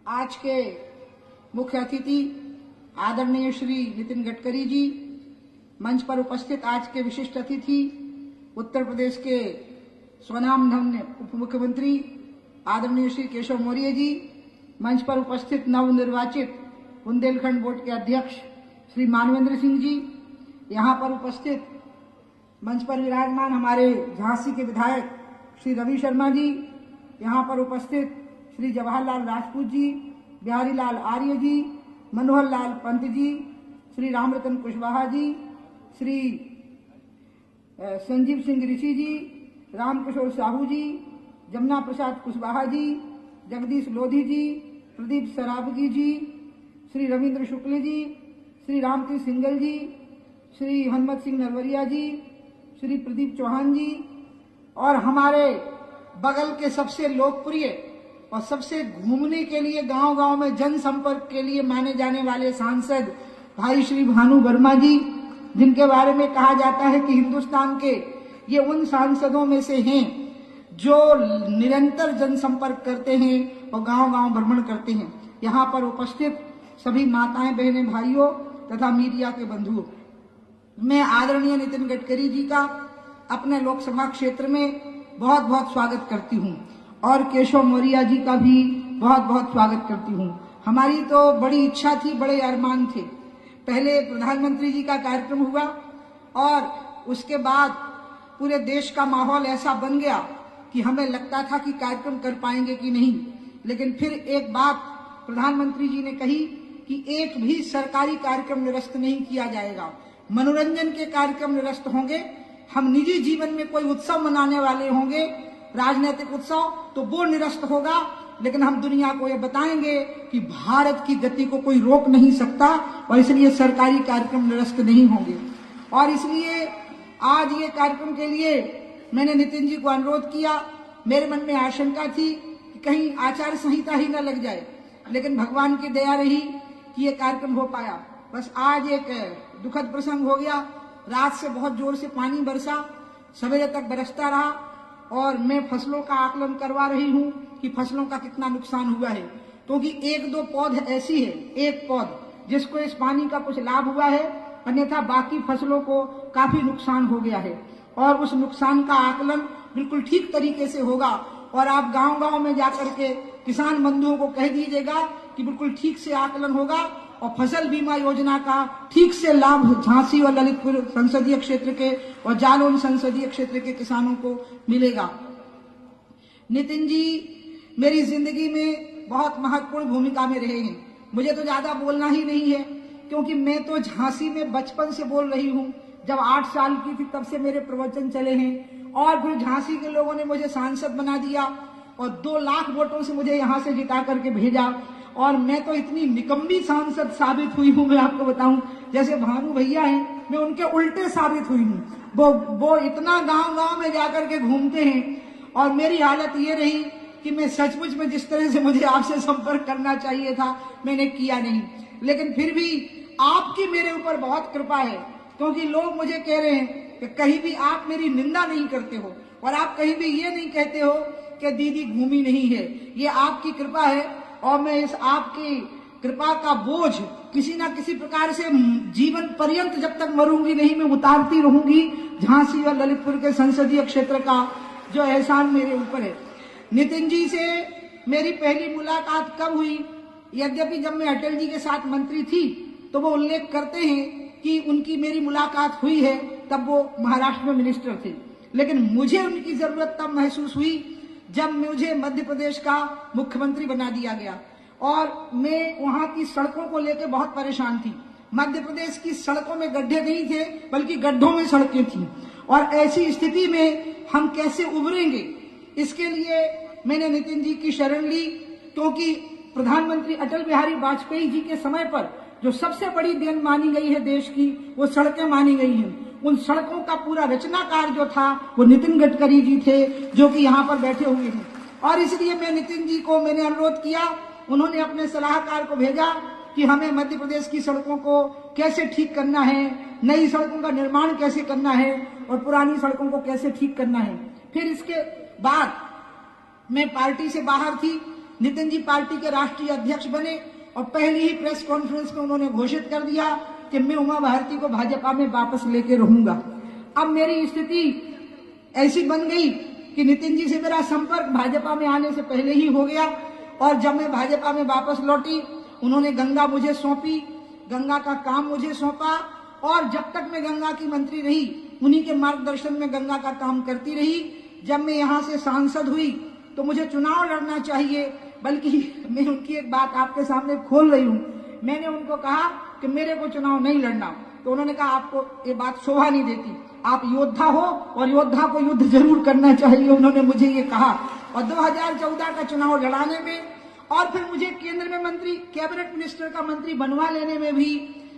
आज के मुख्य अतिथि आदरणीय श्री नितिन गडकरी जी, मंच पर उपस्थित आज के विशिष्ट अतिथि उत्तर प्रदेश के स्वनामधन्य उप मुख्यमंत्री आदरणीय श्री केशव मौर्य जी, मंच पर उपस्थित नवनिर्वाचित बुंदेलखंड बोर्ड के अध्यक्ष श्री मानवेंद्र सिंह जी, यहाँ पर उपस्थित मंच पर विराजमान हमारे झांसी के विधायक श्री रवि शर्मा जी, यहाँ पर उपस्थित श्री जवाहरलाल राजपूत जी, बिहारी लाल आर्य जी, मनोहर लाल पंत जी, श्री रामरतन कुशवाहा जी, श्री संजीव सिंह ऋषि जी, रामकिशोर साहू जी, जमुना प्रसाद कुशवाहा जी, जगदीश लोधी जी, प्रदीप सरावगी जी, श्री रविंद्र शुक्ल जी, श्री रामकृष्ण सिंगल जी, श्री हनुमत सिंह नरवरिया जी, श्री प्रदीप चौहान जी और हमारे बगल के सबसे लोकप्रिय और सबसे घूमने के लिए गांव-गांव में जनसंपर्क के लिए माने जाने वाले सांसद भाई श्री भानु वर्मा जी, जिनके बारे में कहा जाता है कि हिंदुस्तान के ये उन सांसदों में से हैं जो निरंतर जनसंपर्क करते हैं और गांव-गांव भ्रमण करते हैं। यहाँ पर उपस्थित सभी माताएं, बहनें, भाइयों तथा मीडिया के बंधुओं, मैं आदरणीय नितिन गडकरी जी का अपने लोकसभा क्षेत्र में बहुत बहुत स्वागत करती हूँ और केशव मौर्य जी का भी बहुत बहुत स्वागत करती हूँ। हमारी तो बड़ी इच्छा थी, बड़े अरमान थे। पहले प्रधानमंत्री जी का कार्यक्रम हुआ और उसके बाद पूरे देश का माहौल ऐसा बन गया कि हमें लगता था कि कार्यक्रम कर पाएंगे कि नहीं, लेकिन फिर एक बात प्रधानमंत्री जी ने कही कि एक भी सरकारी कार्यक्रम निरस्त नहीं किया जाएगा, मनोरंजन के कार्यक्रम निरस्त होंगे। हम निजी जीवन में कोई उत्सव मनाने वाले होंगे, राजनीतिक उत्सव, तो वो निरस्त होगा, लेकिन हम दुनिया को ये बताएंगे कि भारत की गति को कोई रोक नहीं सकता और इसलिए सरकारी कार्यक्रम निरस्त नहीं होंगे। और इसलिए आज ये कार्यक्रम के लिए मैंने नितिन जी को अनुरोध किया। मेरे मन में आशंका थी कि कहीं आचार संहिता ही न लग जाए, लेकिन भगवान की दया रही कि ये कार्यक्रम हो पाया। बस आज एक दुखद प्रसंग हो गया। रात से बहुत जोर से पानी बरसा, सवेरे तक बरसता रहा और मैं फसलों का आकलन करवा रही हूँ कि फसलों का कितना नुकसान हुआ है, क्योंकि एक दो पौध ऐसी है, एक पौध जिसको इस पानी का कुछ लाभ हुआ है, अन्यथा बाकी फसलों को काफी नुकसान हो गया है। और उस नुकसान का आकलन बिल्कुल ठीक तरीके से होगा और आप गांव-गांव में जाकर के किसान बंधुओं को कह दीजिएगा कि बिल्कुल ठीक से आकलन होगा और फसल बीमा योजना का ठीक से लाभ झांसी और ललितपुर संसदीय क्षेत्र के और जालौन संसदीय क्षेत्र के किसानों को मिलेगा। नितिन जी मेरी जिंदगी में बहुत महत्वपूर्ण भूमिका में रहे हैं। मुझे तो ज्यादा बोलना ही नहीं है, क्योंकि मैं तो झांसी में बचपन से बोल रही हूँ। जब 8 साल की थी तब से मेरे प्रवचन चले हैं और फिर झांसी के लोगों ने मुझे सांसद बना दिया और 2 लाख वोटों से मुझे यहाँ से जिता करके भेजा। और मैं तो इतनी निकम्मी सांसद साबित हुई हूँ, मैं आपको बताऊं, जैसे भानु भैया हैं, मैं उनके उल्टे साबित हुई हूँ। वो इतना गांव-गांव में जाकर के घूमते हैं और मेरी हालत ये रही कि मैं सचमुच में जिस तरह से मुझे आपसे संपर्क करना चाहिए था मैंने किया नहीं। लेकिन फिर भी आपकी मेरे ऊपर बहुत कृपा है, क्योंकि लोग मुझे कह रहे हैं कि कहीं भी आप मेरी निंदा नहीं करते हो और आप कहीं भी ये नहीं कहते हो कि दीदी घूमी नहीं है। ये आपकी कृपा है और मैं इस आपकी कृपा का बोझ किसी ना किसी प्रकार से जीवन पर्यंत जब तक मरूंगी नहीं, मैं उतारती रहूंगी। झांसी और ललितपुर के संसदीय क्षेत्र का जो एहसान मेरे ऊपर है। नितिन जी से मेरी पहली मुलाकात कब हुई? यद्यपि जब मैं अटल जी के साथ मंत्री थी तो वो उल्लेख करते हैं कि उनकी मेरी मुलाकात हुई है, तब वो महाराष्ट्र में मिनिस्टर थे। लेकिन मुझे उनकी जरूरत तब महसूस हुई जब मुझे मध्य प्रदेश का मुख्यमंत्री बना दिया गया और मैं वहां की सड़कों को लेकर बहुत परेशान थी। मध्य प्रदेश की सड़कों में गड्ढे नहीं थे, बल्कि गड्ढों में सड़कें थी और ऐसी स्थिति में हम कैसे उभरेंगे, इसके लिए मैंने नितिन जी की शरण ली। क्योंकि प्रधानमंत्री अटल बिहारी वाजपेयी जी के समय पर जो सबसे बड़ी देन मानी गई है देश की, वो सड़कें मानी गई हैं। उन सड़कों का पूरा रचनाकार जो था वो नितिन गडकरी जी थे, जो कि यहाँ पर बैठे हुए हैं। और इसलिए मैं नितिन जी को मैंने अनुरोध किया, उन्होंने अपने सलाहकार को भेजा कि हमें मध्य प्रदेश की सड़कों को कैसे ठीक करना है, नई सड़कों का निर्माण कैसे करना है और पुरानी सड़कों को कैसे ठीक करना है। फिर इसके बाद मैं पार्टी से बाहर थी नितिन जी पार्टी के राष्ट्रीय अध्यक्ष बने और पहली ही प्रेस कॉन्फ्रेंस में उन्होंने घोषित कर दिया कि मैं उमा भारती को भाजपा में वापस लेके रहूंगा। अब मेरी स्थिति ऐसी बन गई कि नितिन जी से मेरा संपर्क भाजपा में आने से पहले ही हो गया और जब मैं भाजपा में वापस लौटी उन्होंने गंगा मुझे सौंपी, गंगा का काम मुझे सौंपा और जब तक मैं गंगा की मंत्री रही उन्हीं के मार्गदर्शन में गंगा का काम करती रही। जब मैं यहाँ से सांसद हुई तो मुझे चुनाव लड़ना चाहिए, बल्कि मैं उनकी एक बात आपके सामने खोल रही हूँ। मैंने उनको कहा कि मेरे को चुनाव नहीं लड़ना, तो उन्होंने कहा आपको ये बात शोभा नहीं देती, आप योद्धा हो और योद्धा को युद्ध जरूर करना चाहिए, उन्होंने मुझे ये कहा। और 2014 का चुनाव लड़ाने में और फिर मुझे केंद्र में मंत्री, कैबिनेट मिनिस्टर का मंत्री बनवा लेने में भी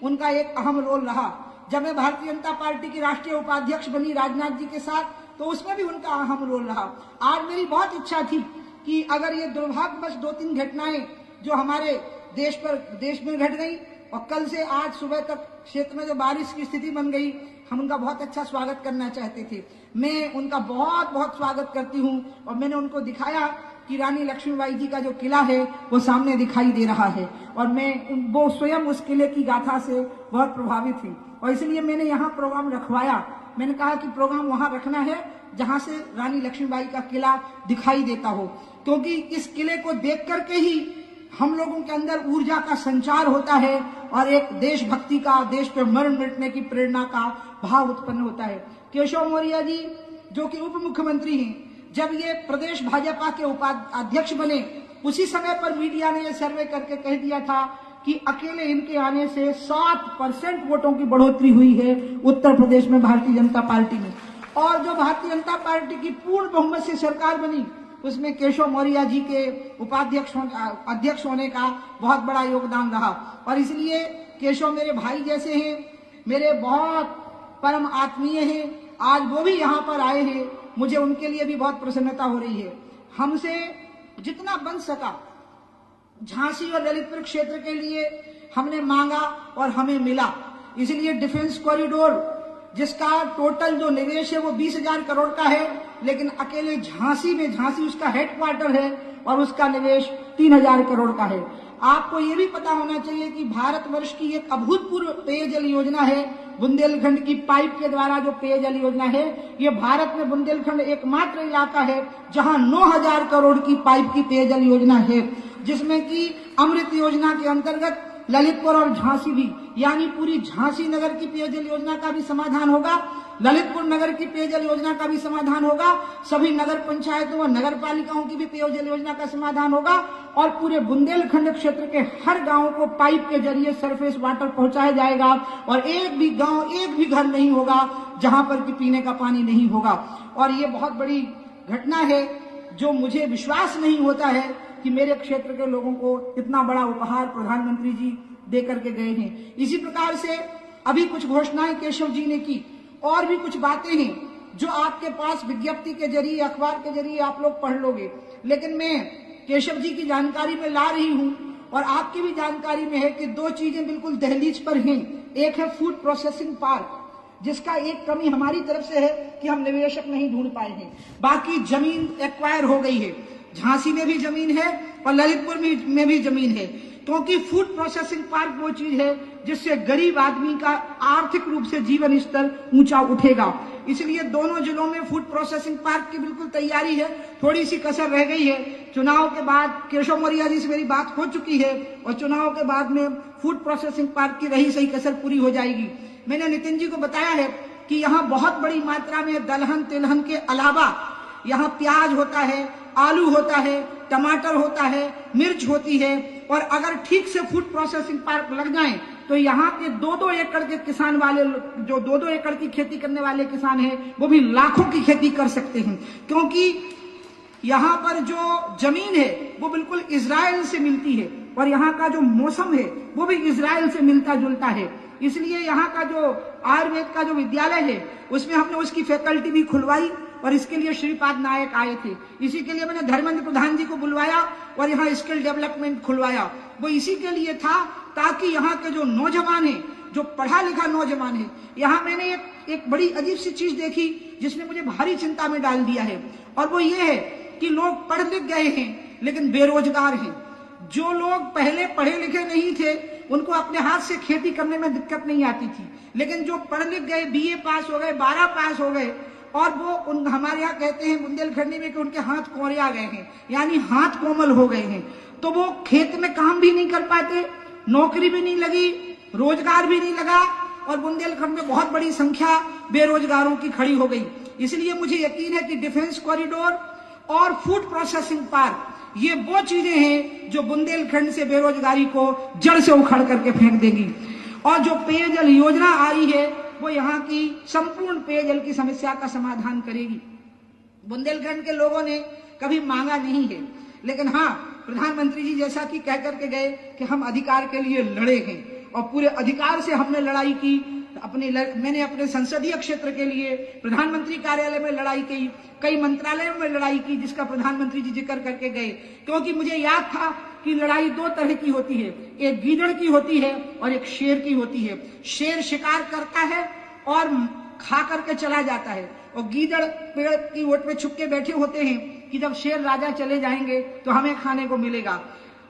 उनका एक अहम रोल रहा। जब मैं भारतीय जनता पार्टी की राष्ट्रीय उपाध्यक्ष बनी राजनाथ जी के साथ, तो उसमें भी उनका अहम रोल रहा। आज मेरी बहुत इच्छा थी कि अगर ये दुर्भाग्यवश 2-3 घटनाएं जो हमारे देश में घट गई और कल से आज सुबह तक क्षेत्र में जो बारिश की स्थिति बन गई, हम उनका बहुत अच्छा स्वागत करना चाहते थे। मैं उनका बहुत बहुत स्वागत करती हूँ और मैंने उनको दिखाया कि रानी लक्ष्मीबाई जी का जो किला है वो सामने दिखाई दे रहा है और वो स्वयं उस किले की गाथा से बहुत प्रभावित थी और इसलिए मैंने यहाँ प्रोग्राम रखवाया। मैंने कहा कि प्रोग्राम वहां रखना है जहां से रानी लक्ष्मीबाई का किला दिखाई देता हो, क्योंकि इस किले को देख करके ही हम लोगों के अंदर ऊर्जा का संचार होता है और एक देशभक्ति का, देश पे मरण मिटने की प्रेरणा का भाव उत्पन्न होता है। केशव मौर्य जी जो कि उप मुख्यमंत्री हैं, जब ये प्रदेश भाजपा के उपाध्यक्ष बने उसी समय पर मीडिया ने यह सर्वे करके कह दिया था कि अकेले इनके आने से 7% वोटों की बढ़ोतरी हुई है उत्तर प्रदेश में भारतीय जनता पार्टी में। और जो भारतीय जनता पार्टी की पूर्ण बहुमत से सरकार बनी उसमें केशव मौर्य जी के अध्यक्ष होने का बहुत बड़ा योगदान रहा और इसलिए केशव मेरे भाई जैसे हैं, मेरे बहुत परम आत्मीय हैं। आज वो भी यहाँ पर आए हैं, मुझे उनके लिए भी बहुत प्रसन्नता हो रही है। हमसे जितना बन सका झांसी और ललितपुर क्षेत्र के लिए हमने मांगा और हमें मिला। इसलिए डिफेंस कॉरिडोर जिसका टोटल जो निवेश है वो 20,000 करोड़ का है, लेकिन अकेले झांसी उसका हेडक्वार्टर है और उसका निवेश 3,000 करोड़ का है। आपको ये भी पता होना चाहिए कि भारतवर्ष की एक अभूतपूर्व पेयजल योजना है, बुंदेलखंड की पाइप के द्वारा जो पेयजल योजना है, ये भारत में बुंदेलखंड एकमात्र इलाका है जहां 9,000 करोड़ की पाइप की पेयजल योजना है, जिसमें कि अमृत योजना के अंतर्गत ललितपुर और झांसी भी, यानी पूरी झांसी नगर की पेयजल योजना का भी समाधान होगा, ललितपुर नगर की पेयजल योजना का भी समाधान होगा, सभी नगर पंचायतों और नगर पालिकाओं की भी पेयजल योजना का समाधान होगा और पूरे बुंदेलखंड क्षेत्र के हर गांव को पाइप के जरिए सरफेस वाटर पहुंचाया जाएगा और एक भी गांव, एक भी घर नहीं होगा जहां पर कि पीने का पानी नहीं होगा। और ये बहुत बड़ी घटना है जो मुझे विश्वास नहीं होता है कि मेरे क्षेत्र के लोगों को इतना बड़ा उपहार प्रधानमंत्री जी दे करके गए हैं। इसी प्रकार से अभी कुछ घोषणाएं केशव जी ने की और भी कुछ बातें हैं जो आपके पास विज्ञप्ति के जरिए, अखबार के जरिए आप लोग पढ़ लोगे, लेकिन मैं केशव जी की जानकारी में ला रही हूं और आपकी भी जानकारी में है कि 2 चीजें बिल्कुल दहलीज पर हैं। एक है फूड प्रोसेसिंग पार्क, जिसका एक कमी हमारी तरफ से है कि हम निवेशक नहीं ढूंढ पाए हैं। बाकी जमीन एक्वायर हो गई है, झांसी में भी जमीन है और ललितपुर में भी जमीन है, क्योंकि फूड प्रोसेसिंग पार्क वो चीज है जिससे गरीब आदमी का आर्थिक रूप से जीवन स्तर ऊंचा उठेगा। इसलिए दोनों जिलों में फूड प्रोसेसिंग पार्क की बिल्कुल तैयारी है, थोड़ी सी कसर रह गई है। चुनाव के बाद केशव मौर्य जी से मेरी बात हो चुकी है और चुनाव के बाद में फूड प्रोसेसिंग पार्क की रही सही कसर पूरी हो जाएगी। मैंने नितिन जी को बताया है कि यहाँ बहुत बड़ी मात्रा में दलहन तिलहन के अलावा यहाँ प्याज होता है, आलू होता है, टमाटर होता है, मिर्च होती है और अगर ठीक से फूड प्रोसेसिंग पार्क लग जाएं तो यहाँ के 2-2 एकड़ के किसान वाले, जो 2-2 एकड़ की खेती करने वाले किसान हैं, वो भी लाखों की खेती कर सकते हैं, क्योंकि यहाँ पर जो जमीन है वो बिल्कुल इजराइल से मिलती है और यहाँ का जो मौसम है वो भी इजराइल से मिलता जुलता है। इसलिए यहाँ का जो आयुर्वेद का जो विद्यालय है उसमें हमने उसकी फैकल्टी भी खुलवाई और इसके लिए श्रीपाद नायक आए थे। इसी के लिए मैंने धर्मेंद्र प्रधान जी को बुलवाया और यहाँ स्किल डेवलपमेंट खुलवाया। वो इसी के लिए था ताकि यहाँ के जो नौजवान हैं, जो पढ़ा लिखा नौजवान है, यहाँ मैंने एक बड़ी अजीब सी चीज देखी जिसने मुझे भारी चिंता में डाल दिया है और वो ये है कि लोग पढ़ लिख गए हैं लेकिन बेरोजगार हैं। जो लोग पहले पढ़े लिखे नहीं थे उनको अपने हाथ से खेती करने में दिक्कत नहीं आती थी, लेकिन जो पढ़ लिख गए, बीए पास हो गए, 12 पास हो गए, और वो हमारे यहाँ कहते हैं बुंदेलखंडी में कि उनके हाथ कोरिया गए हैं, यानी हाथ कोमल हो गए हैं, तो वो खेत में काम भी नहीं कर पाते, नौकरी भी नहीं लगी, रोजगार भी नहीं लगा, और बुंदेलखंड में बहुत बड़ी संख्या बेरोजगारों की खड़ी हो गई। इसलिए मुझे यकीन है कि डिफेंस कॉरिडोर और फूड प्रोसेसिंग पार्क ये वो चीजें हैं जो बुंदेलखंड से बेरोजगारी को जड़ से उखाड़ करके फेंक देगी। और जो पेयजल योजना आई है वो यहाँ की संपूर्ण पेयजल की समस्या का समाधान करेगी। बुंदेलखंड के लोगों ने कभी मांगा नहीं है, लेकिन हाँ, प्रधानमंत्री जी जैसा कि कह करके गए कि हम अधिकार के लिए लड़े हैं, और पूरे अधिकार से हमने लड़ाई की। मैंने अपने संसदीय क्षेत्र के लिए प्रधानमंत्री कार्यालय में लड़ाई की, कई मंत्रालयों में लड़ाई की, जिसका प्रधानमंत्री जी जिक्र करके गए, क्योंकि मुझे याद था कि लड़ाई दो तरह की होती है, एक गीदड़ की होती है और एक शेर की होती है। शेर शिकार करता है और खा करके चला जाता है, और गीदड़ पेड़ की ओट पे छुप के बैठे होते हैं कि जब शेर राजा चले जाएंगे तो हमें खाने को मिलेगा,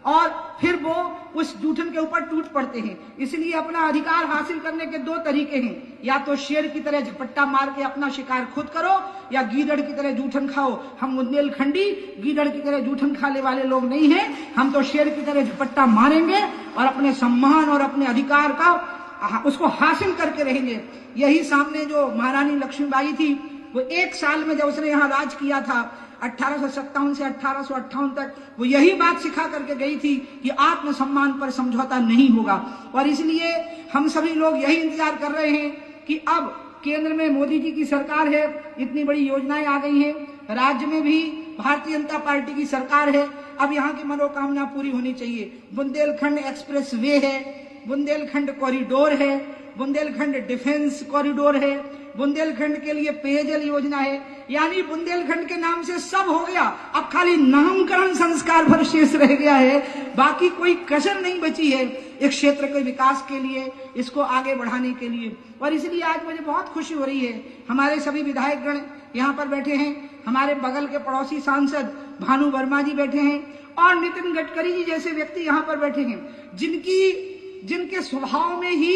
और फिर वो उस जूठन के ऊपर टूट पड़ते हैं। इसलिए अपना अधिकार हासिल करने के दो तरीके हैं, या तो शेर की तरह झपट्टा मार के अपना शिकार खुद करो, या गीदड़ की तरह जूठन खाओ। हम बुंदेलखंडी गीदड़ की तरह जूठन खाने वाले लोग नहीं हैं, हम तो शेर की तरह झपट्टा मारेंगे और अपने सम्मान और अपने अधिकार का उसको हासिल करके रहेंगे। यही सामने जो महारानी लक्ष्मीबाई थी, वो 1 साल में जब उसने यहाँ राज किया था 1857 से 1858 तक, वो यही बात सिखा करके गई थी कि आत्मसम्मान पर समझौता नहीं होगा। और इसलिए हम सभी लोग यही इंतजार कर रहे हैं कि अब केंद्र में मोदी जी की सरकार है, इतनी बड़ी योजनाएं आ गई हैं, राज्य में भी भारतीय जनता पार्टी की सरकार है, अब यहाँ की मनोकामना पूरी होनी चाहिए। बुंदेलखंड एक्सप्रेस वे है, बुंदेलखंड कॉरिडोर है, बुंदेलखंड डिफेंस कॉरिडोर है, बुंदेलखंड के लिए पेयजल योजना है, यानी बुंदेलखंड के नाम से सब हो गया। अब खाली नामकरण संस्कार भर शेष रह गया है, बाकी कोई कसर नहीं बची है एक क्षेत्र के विकास के लिए, इसको आगे बढ़ाने के लिए। और इसलिए आज मुझे बहुत खुशी हो रही है, हमारे सभी विधायकगण यहाँ पर बैठे हैं, हमारे बगल के पड़ोसी सांसद भानु वर्मा जी बैठे हैं, और नितिन गडकरी जी जैसे व्यक्ति यहाँ पर बैठे हैं, जिनके स्वभाव में ही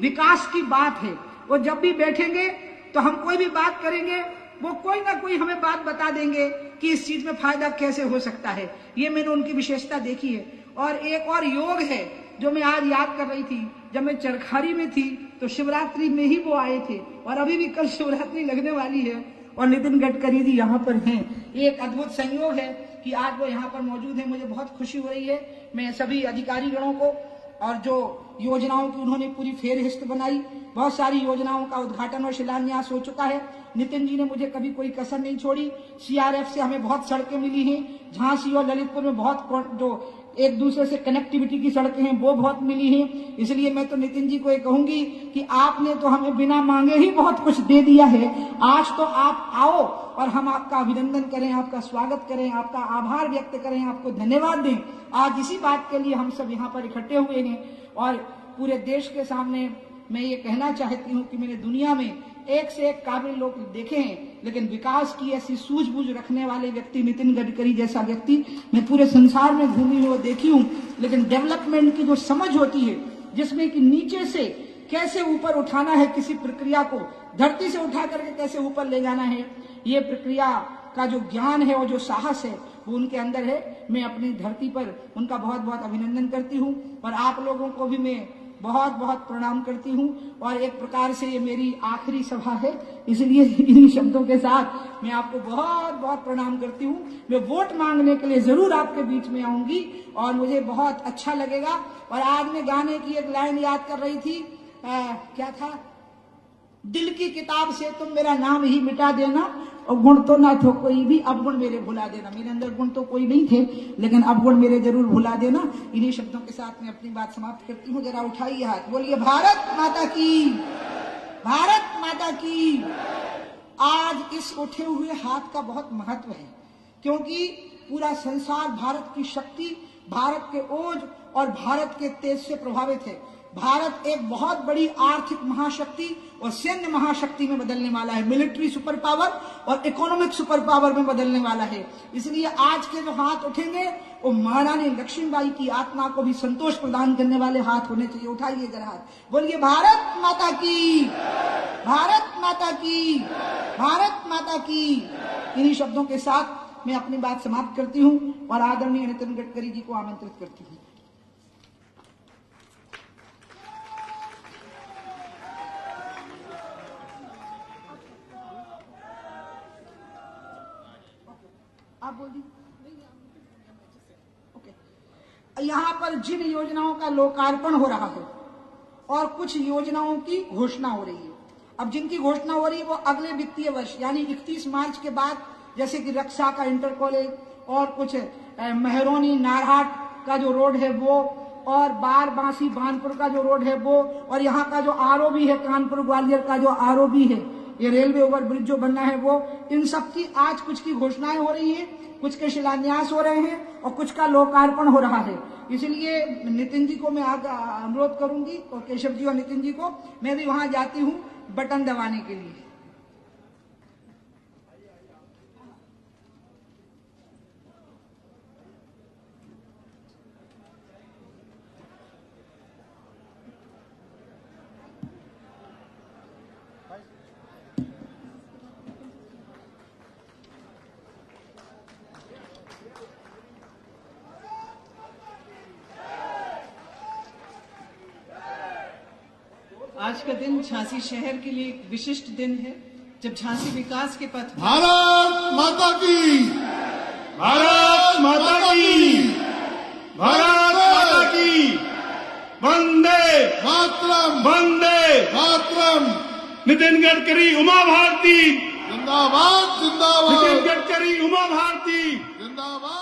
विकास की बात है। वो जब भी बैठेंगे तो हम कोई भी बात करेंगे, वो कोई ना कोई हमें बात बता देंगे कि इस चीज में फायदा कैसे हो सकता है। ये मैंने उनकी विशेषता देखी है। और एक और योग है जो मैं आज याद कर रही थी, जब मैं चरखारी में थी तो शिवरात्रि में ही वो आए थे, और अभी भी कल शिवरात्रि लगने वाली है और नितिन गडकरी जी यहाँ पर हैं। एक अद्भुत संयोग है कि आज वो यहाँ पर मौजूद है, मुझे बहुत खुशी हो रही है। मैं सभी अधिकारी गणों को, और जो योजनाओं की उन्होंने पूरी फेरहिस्त बनाई, बहुत सारी योजनाओं का उद्घाटन और शिलान्यास हो चुका है। नितिन जी ने मुझे कभी कोई कसर नहीं छोड़ी। सीआरएफ से हमें बहुत सड़कें मिली हैं, झांसी और ललितपुर में बहुत जो एक दूसरे से कनेक्टिविटी की सड़कें हैं वो बहुत मिली हैं। इसलिए मैं तो नितिन जी को ये कहूंगी कि आपने तो हमें बिना मांगे ही बहुत कुछ दे दिया है। आज तो आप आओ और हम आपका अभिनंदन करें, आपका स्वागत करें, आपका आभार व्यक्त करें, आपको धन्यवाद दें। आज इसी बात के लिए हम सब यहाँ पर इकट्ठे हुए हैं, और पूरे देश के सामने मैं ये कहना चाहती हूँ कि मैंने दुनिया में एक से एक काबिल लोग देखे हैं, लेकिन विकास की ऐसी सूझबूझ रखने वाले व्यक्ति, नितिन गडकरी जैसा व्यक्ति मैं पूरे संसार में घूमी हुई देखी हूँ। लेकिन डेवलपमेंट की जो समझ होती है, जिसमें कि नीचे से कैसे ऊपर उठाना है किसी प्रक्रिया को, धरती से उठा करके कैसे ऊपर ले जाना है, ये प्रक्रिया का जो ज्ञान है और जो साहस है वो उनके अंदर है। मैं अपनी धरती पर उनका बहुत बहुत अभिनंदन करती हूँ, और आप लोगों को भी मैं बहुत बहुत प्रणाम करती हूँ। और एक प्रकार से ये मेरी आखिरी सभा है, इसलिए इन्हीं शब्दों के साथ मैं आपको बहुत बहुत प्रणाम करती हूँ। मैं वोट मांगने के लिए जरूर आपके बीच में आऊंगी और मुझे बहुत अच्छा लगेगा। और आज मैं गाने की एक लाइन याद कर रही थी, क्या था, दिल की किताब से तुम मेरा नाम ही मिटा देना, और गुण तो ना थो कोई भी, अब गुण मेरे भुला देना। मेरे अंदर गुण तो कोई नहीं थे, लेकिन अब गुण मेरे जरूर भुला देना। इन्हीं शब्दों के साथ मैं अपनी बात समाप्त करती हूँ। जरा उठाइए हाथ, बोलिए भारत माता की, भारत माता की। आज इस उठे हुए हाथ का बहुत महत्व है, क्योंकि पूरा संसार भारत की शक्ति, भारत के ओज और भारत के तेज से प्रभावित है। भारत एक बहुत बड़ी आर्थिक महाशक्ति और सैन्य महाशक्ति में बदलने वाला है, मिलिट्री सुपर पावर और इकोनॉमिक सुपर पावर में बदलने वाला है। इसलिए आज के जो हाथ उठेंगे वो महारानी लक्ष्मीबाई की आत्मा को भी संतोष प्रदान करने वाले हाथ होने चाहिए। उठाइए जरा हाथ, बोलिए भारत माता की, भारत माता की, भारत माता की। इन्हीं शब्दों के साथ मैं अपनी बात समाप्त करती हूं और आदरणीय नितिन गडकरी जी को आमंत्रित करती हूं। आप बोल दी। ओके, यहाँ पर जिन योजनाओं का लोकार्पण हो रहा है और कुछ योजनाओं की घोषणा हो रही है। अब जिनकी घोषणा हो रही है वो अगले वित्तीय वर्ष यानी 31 मार्च के बाद, जैसे कि रक्षा का इंटर कॉलेज और कुछ मेहरौनी नारहाट का जो रोड है वो, और बार बांसी बानपुर का जो रोड है वो, और यहाँ का जो आरओबी है कानपुर ग्वालियर का जो आरओबी है, ये रेलवे ओवर ब्रिज जो बनना है वो, इन सब की आज कुछ की घोषणाएं हो रही हैं, कुछ के शिलान्यास हो रहे हैं और कुछ का लोकार्पण हो रहा है। इसलिए नितिन जी को मैं अनुरोध करूंगी और केशव जी और नितिन जी को, मैं भी वहां जाती हूं बटन दबाने के लिए। आज का दिन झांसी शहर के लिए एक विशिष्ट दिन है, जब झांसी विकास के पथ पर भारत माता की, भारत माता की, भारत माता की, वंदे मातरम, वंदे मातरम। नितिन गडकरी उमा भारती, जिंदाबाद, जिंदाबाद, नितिन गडकरी उमा भारती, जिंदाबाद।